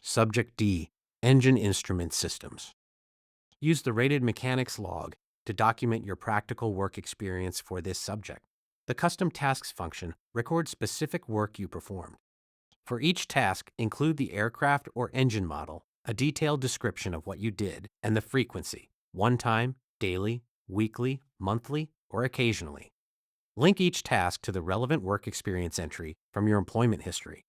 Subject D, Engine Instrument Systems. Use the rated mechanics log to document your practical work experience for this subject. The custom tasks function records specific work you performed. For each task, include the aircraft or engine model, a detailed description of what you did, and the frequency, one time, daily, weekly, monthly, or occasionally. Link each task to the relevant work experience entry from your employment history.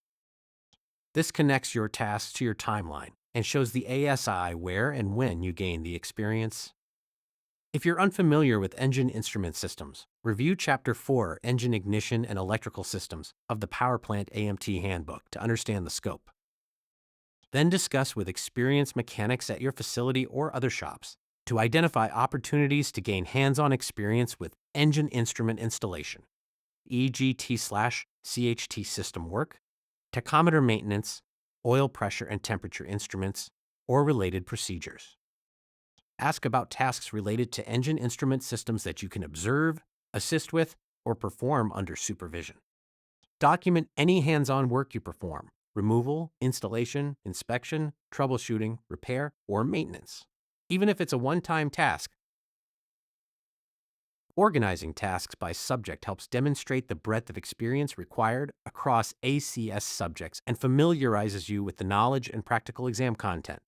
This connects your tasks to your timeline and shows the ASI where and when you gained the experience. If you're unfamiliar with engine instrument systems, review Chapter 4, Engine Ignition and Electrical Systems of the Powerplant AMT Handbook to understand the scope. Then discuss with experienced mechanics at your facility or other shops to identify opportunities to gain hands-on experience with engine instrument installation, EGT/CHT system work, tachometer maintenance, oil pressure and temperature instruments, or related procedures. Ask about tasks related to engine instrument systems that you can observe, assist with, or perform under supervision. Document any hands-on work you perform: removal, installation, inspection, troubleshooting, repair, or maintenance, even if it's a one-time task. Organizing tasks by subject helps demonstrate the breadth of experience required across ACS subjects and familiarizes you with the knowledge and practical exam content.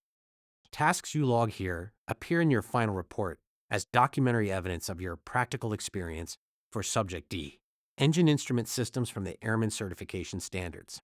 Tasks you log here appear in your final report as documentary evidence of your practical experience for Subject D, Engine Instrument Systems from the Airman Certification Standards.